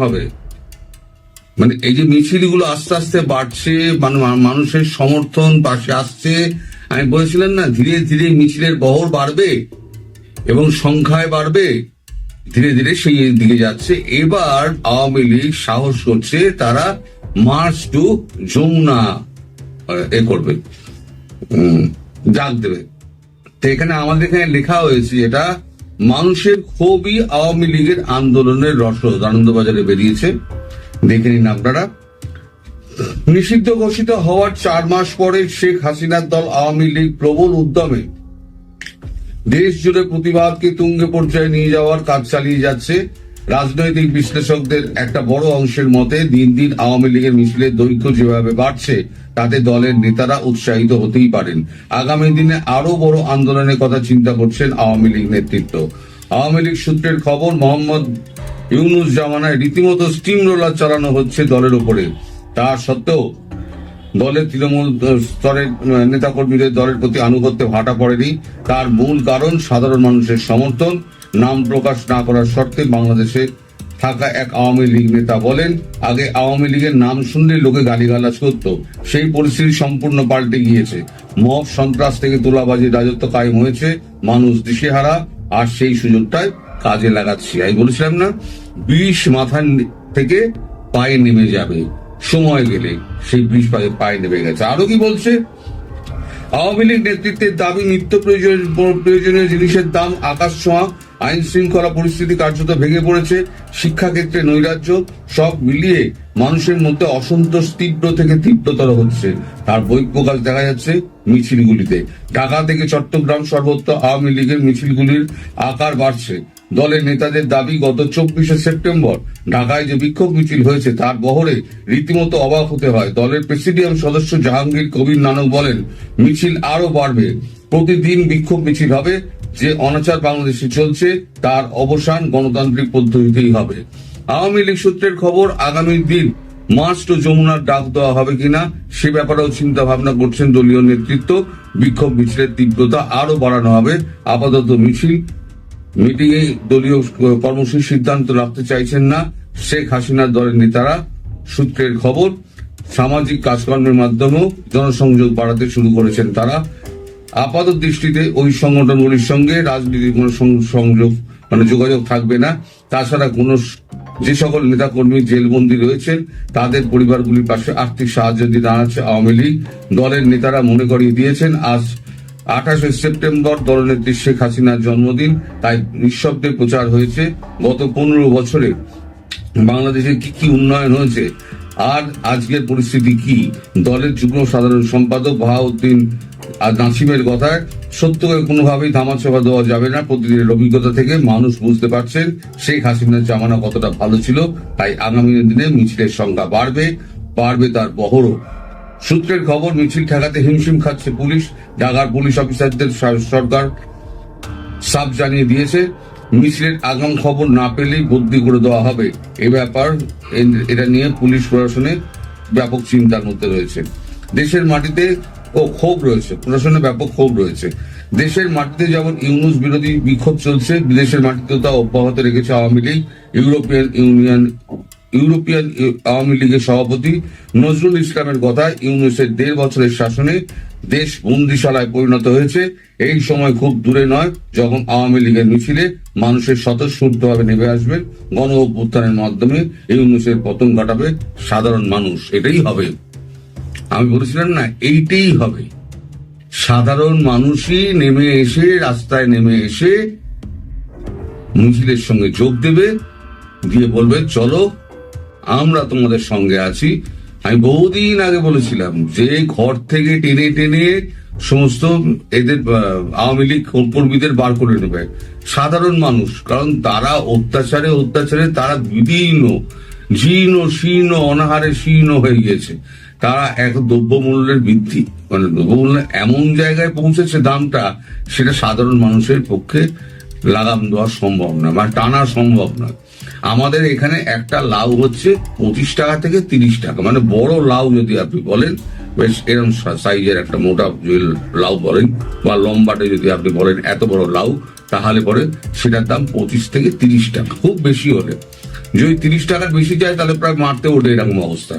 হবে। মানে এই যে মিছিলগুলো আস্তে আস্তে বাড়ছে, মানুষের সমর্থন পাশে আসছে, আমি বলেছিলাম না ধীরে ধীরে মিছিলের বহর বাড়বে এবং সংখ্যায় বাড়বে, ধীরে ধীরে সেই দিকে যাচ্ছে। এবার আওয়ামী লীগ সাহস করছে, তারা মার্চ টু যমুনা করবে, ডাক দেবে। তো এখানে আমাদের এখানে লেখা হয়েছে, এটা মানুষের ক্ষোভই আওয়ামী লীগের আন্দোলনের রসদ, আনন্দবাজারে বেরিয়েছে, দেখে নিন আপনারা। নিষিদ্ধ ঘোষিত হওয়ার 4 মাস পরে শেখ হাসিনার দল আওয়ামী লীগ প্রবল উদ্যমে দেশ জুড়ে প্রতিবাদকে তুঙ্গে পর্যায়ে নিয়ে যাওয়ার কাজ চালিয়ে যাচ্ছে। রাজনৈতিক বিশ্লেষকদের একটা বড় অংশের মতে দিন দিন আওয়ামী লীগের মিছিলের দৈর্ঘ্য যেভাবে বাড়ছে, তাতে দলের নেতারা উৎসাহিত হতেই পারেন। আগামী দিনে আরো বড় আন্দোলনের কথা চিন্তা করছেন আওয়ামী লীগ নেতৃত্ব। আওয়ামী লীগ সূত্রের খবর, মোহাম্মদ ইউনুস জামানায় রীতিমতো স্টিম রোলার চালানো হচ্ছে দলের উপরে। তা সত্ত্বেও দলের তৃণমূল স্তরের নেতাকর্মীদের দলের প্রতি আনুগত্যে ভাটা পড়েনি। তার মূল কারণ সাধারণ মানুষের সমর্থন। নাম প্রকাশ না করার শর্তে বাংলাদেশে থাকা এক আওয়ামী লীগ নেতা বলেন, আগে আওয়ামী লীগের নাম শুনলে লোকে গালিগালাজ করত, সেই পরিস্থিতি সম্পূর্ণ পাল্টে গিয়েছে। মব সন্ত্রাস থেকে তোলাবাজির রাজত্ব কায়েম হয়েছে, মানুষ দিশেহারা, আর সেই সুযোগটাই কাজে লাগাচ্ছি। আমি বলেছিলাম না, বিষ মাথা থেকে পায়ে নেমে যাবে, সময় গেলে সেই বিষ পায়ে নেমে গেছে। আরো কি বলছে, আওয়ামী লীগ নেতৃত্বের দাবি, নিত্য প্রয়োজনীয় জিনিসের দাম আকাশ ছোঁয়া, আইন শৃঙ্খলা পরিস্থিতি কার্যত ভেঙে পড়েছে, শিক্ষাক্ষেত্রে নৈরাজ্য, সব মিলিয়ে মানুষের মধ্যে অসন্তোষ তীব্র থেকে তীব্রতর হচ্ছে। তার বহিঃপ্রকাশ দেখা যাচ্ছে মিছিলগুলিতে। ঢাকা থেকে চট্টগ্রাম সর্বত্র আওয়ামী লীগের মিছিলগুলির আকার বাড়ছে। দলের নেতাদের দাবি, গত 24শে সেপ্টেম্বর ঢাকায় যে বিক্ষোভ মিছিল হয়েছে তার বহরে রীতিমতো অবাক হতে হয়। দলের প্রেসিডিয়াম সদস্য জাহাঙ্গীর কবির নানক বলেন, মিছিল আরো বাড়বে, প্রতিদিন বিক্ষোভ মিছিল হবে। যে অনাচার বাংলাদেশে চলছে তার অবসান গণতান্ত্রিক পদ্ধতিতেই হবে। আওয়ামী লীগ সূত্রের খবর, আগামী দিন মার্চ টু যমুনার ডাক দেওয়া হবে কিনা সে ব্যাপারেও চিন্তা ভাবনা করছেন দলীয় নেতৃত্ব। বিক্ষোভ মিছিলের তীব্রতা আরো বাড়ানো হবে। আপাতত মিটিং এ দলীয় কর্মসূচির সিদ্ধান্ত রাখতে চাইছেন না শেখ হাসিনার দলের নেতারা। সূত্রের খবর, সামাজিক কাজকর্মের মাধ্যমেও জনসংযোগ বাড়াতে শুরু করেছেন তারা। আপাতত দৃষ্টিতে ওই সংগঠনগুলির সঙ্গে রাজনীতির কোন সংযোগ যোগাযোগ থাকবে না। তাছাড়া যে সকল নেতাকর্মী জেলবন্দী রয়েছেন তাদের পরিবারগুলির পাশে আর্থিক সাহায্য দিয়ে দাঁড়াচ্ছে আওয়ামী লীগ। দলের নেতারা মনে করিয়ে দিয়েছেন, আজ 28শে সেপ্টেম্বর দলনেত্রী শেখ হাসিনার জন্মদিন, তাই নিঃশব্দে প্রচার হয়েছে গত 15 বছরে বাংলাদেশে কি কি উন্নয়ন হয়েছে আর আজকের পরিস্থিতি কি। দলের যুগ্ম সাধারণ সম্পাদক বাহাউদ্দিন আর নাসিমের কথায়, সত্যকে কোনোভাবেই ধামাচাপা দেওয়া যাবে না। প্রতিদিনের অভিজ্ঞতা থেকে মানুষ বুঝতে পারছেন শেখ হাসিনার জামানা কতটা ভালো ছিল, তাই আগামী দিনে মিছিলের সংখ্যা বাড়বে তার বহরও। সূত্রের খবর, মিছিল ঠেকাতে হিমশিম খাচ্ছে পুলিশ। ঢাকার পুলিশ অফিসারদের সরকার সাফ জানিয়ে দিয়েছে, মিছিলের আগাম খবর না পেলেই বদলি করে দেওয়া হবে। এটা নিয়ে পুলিশ প্রশাসনে ব্যাপক চিন্তার মধ্যে রয়েছে। দেশের মাটিতে ক্ষোভ রয়েছে, প্রশাসনে ব্যাপক ক্ষোভ রয়েছে। দেশের মাটিতে যেমন ইউনুস বিরোধী বিক্ষোভ চলছে, বিদেশের মাটিতেও তা অব্যাহত রেখেছে আওয়ামী লীগ। ইউরোপিয়ান আওয়ামী লীগের সভাপতি নজরুল ইসলামের কথায়, ইউনুসের 1.5 বছরের শাসনে দেশ বন্দিশালায় পরিণত হয়েছে। এই সময় খুব দূরে নয় যখন আওয়ামী লীগের মিছিলে মানুষের স্বতঃস্ফূর্তভাবে নেমে আসবে। গণ অভ্যুত্থানের মাধ্যমে ইউনুসের পতন ঘটাবে সাধারণ মানুষ। এটাই হবে, আমি বলেছিলাম না, এইটাই হবে। সাধারণ মানুষই নেমে এসে, রাস্তায় নেমে এসে মিছিলের সঙ্গে যোগ দেবে, দিয়ে বলবে চলো আমরা তোমাদের সঙ্গে আছি। আমি বহুদিন আগে বলেছিলাম যে ঘর থেকে টেনে টেনে সমস্ত এদের আওয়ামী লীগ কর্মীদের বার করে নেবে সাধারণ মানুষ, কারণ তারা অত্যাচারে তারা বিভিন্ন জীর্ণ শীর্ণ, অনাহারে শীর্ণ হয়ে গিয়েছে। তারা এক দ্রব্যমূল্যের বৃদ্ধি, দ্রব্যমূল্য এমন জায়গায় পৌঁছেছে দামটা, সেটা সাধারণ মানুষের পক্ষে লাগাম দেওয়া সম্ভব না, টানা সম্ভব না। আমাদের এখানে একটা লাউ হচ্ছে 25 টাকা থেকে 30 টাকা, বড় লাউ যদি আপনি বলেন, বেশ এরকম সাইজের একটা মোটা লাউ বলেন, বা লম্বাটে যদি আপনি বলেন এত বড় লাউ, তাহলে পরে সেটার দাম 25 থেকে 30 টাকা, খুব বেশি হলে। যদি 30 টাকার বেশি যায় তাহলে প্রায় মারতে ওঠে, এরকম অবস্থা।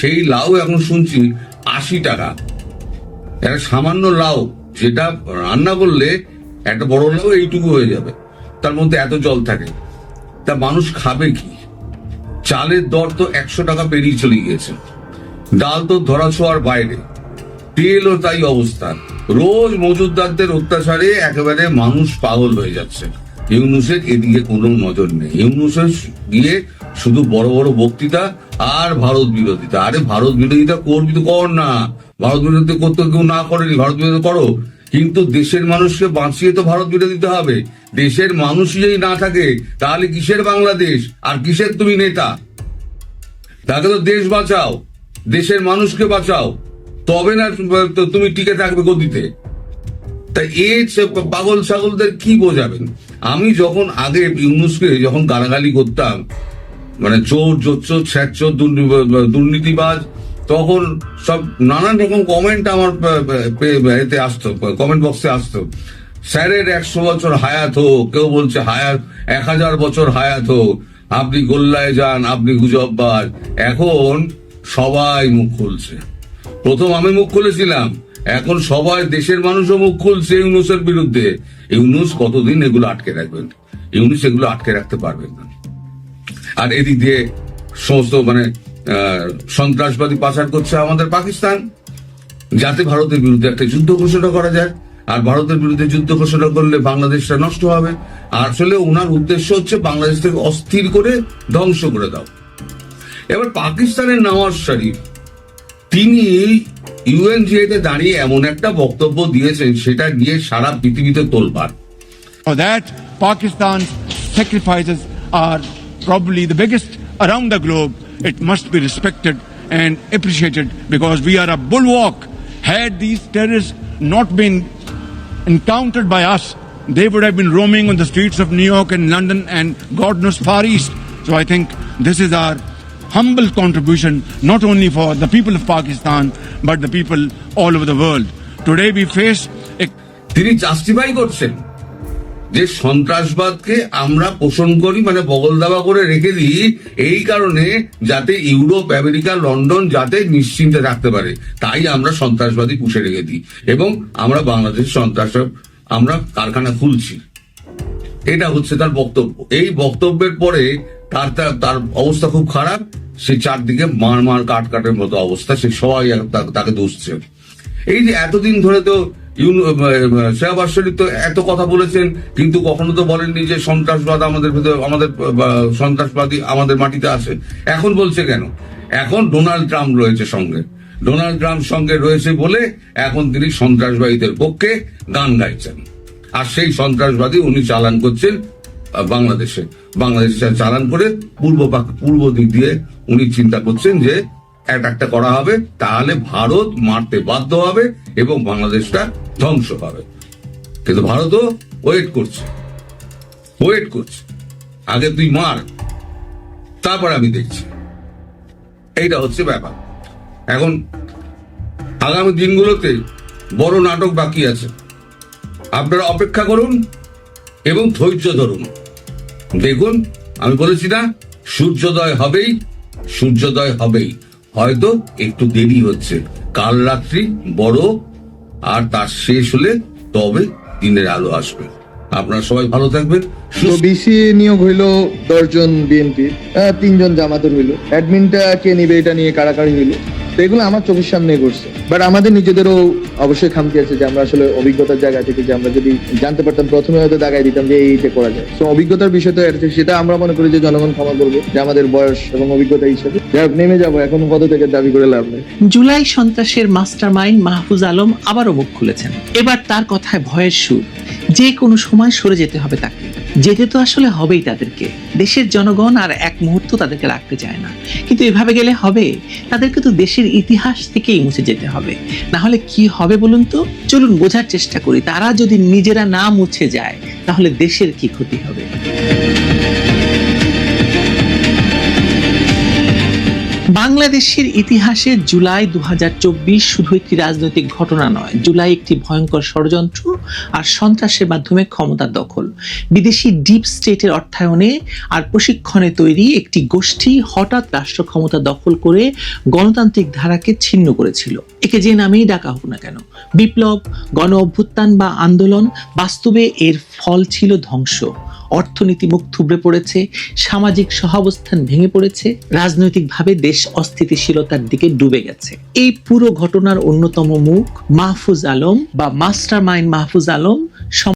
সেই লাউ এখন শুনছি 80 টাকা। একটা সামান্য লাউ যেটা রান্না করলে একটা বড় লাউ এইটুকু হয়ে যাবে, তার মধ্যে এত জল থাকে, তা মানুষ খাবে কি? চালের দর তো 100 টাকা পেরিয়ে চলে গিয়েছে, ডাল তো ধরা ছোঁয়ার বাইরে, তেলও তাই অবস্থা। রোজ মজুদদারদের অত্যাচারে একেবারে মানুষ পাগল হয়ে যাচ্ছে। ইউনূসের এদিকে কোনো নজর নেই। ইউনূসের গিয়ে শুধু বড় বড় বক্তৃতা আর ভারত বিরোধিতা। আরে ভারত বিরোধিতা করবি তো কর না, ভারত বিরোধিতা করতে কেউ না করেনি, ভারত বিরোধিতা করো, কিন্তু দেশের মানুষকে বাঁচিয়ে তো ভারত বিরোধিতা হবে। দেশের মানুষই যদি না থাকে তাহলে কিসের বাংলাদেশ আর কিসের তুমি নেতা? তাকে তো দেশ বাঁচাও, দেশের মানুষকে বাঁচাও, তবে না তুমি টিকে থাকবে গদিতে। তাই এই পাগল ছাগলদের কি বোঝাবেন? আমি যখন আগে ইউনূসকে যখন গালাগালি করতাম, মানে চোর জোচ্চোর ছ্যাচোর দুর্নীতিবাজ, তখন সব নানান রকম কমেন্ট আমার এতে আসতো, কমেন্ট বক্সে আসতো। স্যারের 100 বছর হায়াত হোক, কেউ বলছে হায়াত 1000 বছর হায়াত হোক, আপনি গোল্লায় যান, আপনি গুজববাজ। এখন সবাই মুখ খুলছে। প্রথম আমি মুখ খুলেছিলাম, এখন সবাই দেশের মানুষও মুখ খুলছে ইউনূসের বিরুদ্ধে। ইউনূস কতদিন এগুলো আটকে রাখবেন? ইউনূস এগুলো আটকে রাখতে পারবেন না। আর এদিক দিয়ে সমস্ত মানে সন্ত্রাসবাদী পাচার করছে আমাদের পাকিস্তান, যাতে ভারতের বিরুদ্ধে একটা যুদ্ধ ঘোষণা করা যায়। আর ভারতের বিরুদ্ধে যুদ্ধ ঘোষণা করলে বাংলাদেশটা নষ্ট হবে। আর আসলে ওনার উদ্দেশ্য হচ্ছে বাংলাদেশটাকে অস্থির করে ধ্বংস করে দাও। এবার পাকিস্তানের নওয়াজ শরীফ, তিনি ইউএনজিএতে দাঁড়িয়ে এমন একটা বক্তব্য দিয়েছেন, সেটা নিয়ে সারা পৃথিবীতে তোলপাড়। For that, Pakistan's sacrifices are probably the biggest around the globe. It must be respected and appreciated because we are a bulwark. Had these terrorists not been encountered by us, they would have been roaming on the streets of New York and London and God knows Far East. So I think this is our humble contribution, not only for the people of Pakistan, but the people all over the world. Today we face a... তিনি justify করছেন যে সন্ত্রাসবাদকে আমরা পোষণ করি, মানে বগল দাবা করে রেখে দিই এই কারণে যাতে ইউরোপ, আমেরিকা, লন্ডন যাতে নিশ্চিন্তে থাকতে পারে, তাই আমরা সন্ত্রাসবাদী পুষে রেখে দিই এবং আমরা বাংলাদেশ সন্ত্রাস আমরা কারখানা খুলছি। এটা হচ্ছে তার বক্তব্য। এই বক্তব্যের পরে তার অবস্থা খুব খারাপ। সে চারদিকে মার কাটের মতো অবস্থা, সে সবাই তাকে দুষছে। এই যে এতদিন ধরে তো শাহবাজ শরীফ তো এত কথা বলেছেন, কিন্তু কখনো তো বলেননি যে সন্ত্রাসবাদ আমাদের ভেতরে, আমাদের সন্ত্রাসবাদী আমাদের মাটিতে আছে। এখন বলছে কেন? এখন ডোনাল্ড ট্রাম্প রয়েছে সঙ্গে, ডোনাল্ড ট্রাম্প সঙ্গে রয়েছে বলে এখন তিনি সন্ত্রাসবাদীদের পক্ষে গান গাইছেন। আর সেই সন্ত্রাসবাদী উনি চালান করছেন বাংলাদেশে চালান করে পূর্ব দিক দিয়ে উনি চিন্তা করছেন যে একটা করা হবে, তাহলে ভারত মারতে বাধ্য হবে এবং বাংলাদেশটা ধ্বংস হবে। কিন্তু ভারতও ওয়েট করছে। আগে তুই মার, তারপর আমি দেখছি। এইটা হচ্ছে ব্যাপার। এখন আগামী দিনগুলোতে বড় নাটক বাকি আছে, আপনারা অপেক্ষা করুন এবং ধৈর্য ধরুন। দেখুন, আমি বলেছি না, সূর্যোদয় হবেই, হয়তো একটু দেরি হচ্ছে। কাল রাত্রি বড়, আর তার শেষ হলে তবে দিনের আলো আসবে। আপনারা সবাই ভালো থাকবেন। বিসি নিয়োগ হইলো 10 জন বিএনপি, 3 জন জামাতের হইলো, অ্যাডমিনটা কে নিবে এটা নিয়ে কাড়াকাড়ি হইলো। তো এগুলো আমার চোখের সামনে করছে, বাট আমাদের নিজেদেরও অবশ্যই খামতি আছে যে আমরা আসলে অভিজ্ঞতার জায়গা থেকে যে আমরা যদি জানতে পারতাম প্রথমে হয়তো দাগাই দিতাম যে এইটা করা যায়। তো অভিজ্ঞতার বিষয় তো সেটা আমরা মনে করি যে জনগণ ক্ষমা করবে, যে আমাদের বয়স এবং অভিজ্ঞতা হিসেবে যাই হোক নেমে যাবো, এখন পদ থেকে দাবি করে লাভ নেই। জুলাই সন্ত্রাসের মাস্টারমাইন্ড মাহফুজ আলম আবারও মুখ খুলেছেন। এবার তার কথায় ভয়ের সুর, যে কোনো সময় সরে যেতে হবে তাকে। যেতে তো আসলে হবেই তাদেরকে। দেশের জনগণ আর এক মুহূর্ত তাদেরকে রাখতে চায় না, কিন্তু এভাবে গেলে হবে? তাদেরকে তো দেশের ইতিহাস থেকেই মুছে যেতে হবে, না হলে কি হবে বলুন তো? চলুন বোঝার চেষ্টা করি। তারা যদি নিজেরা না মুছে যায় তাহলে দেশের কি ক্ষতি হবে। বাংলাদেশের ইতিহাসে জুলাই 2024 শুধু একটি রাজনৈতিক ঘটনা নয়, জুলাই একটি ভয়ঙ্কর ষড়যন্ত্র আর সন্ত্রাসের মাধ্যমে ক্ষমতার দখল, বিদেশি ডিপ স্টেটের অর্থায়নে আর প্রশিক্ষণে তৈরি একটি গোষ্ঠী হঠাৎ রাষ্ট্র ক্ষমতা দখল করে গণতান্ত্রিক ধারাকে ছিন্ন করেছিল। একে যে নামেই ডাকা হোক না কেন, বিপ্লব, গণ অভ্যুত্থান বা আন্দোলন, বাস্তবে এর ফল ছিল ধ্বংস। অর্থনীতি মুখ থুবড়ে পড়েছে, সামাজিক সহাবস্থান ভেঙে পড়েছে, রাজনৈতিকভাবে দেশ অস্থিতিশীলতার দিকে ডুবে গেছে। এই পুরো ঘটনার অন্যতম মুখ মাহফুজ আলম বা মাস্টার মাইন্ড মাহফুজ আলম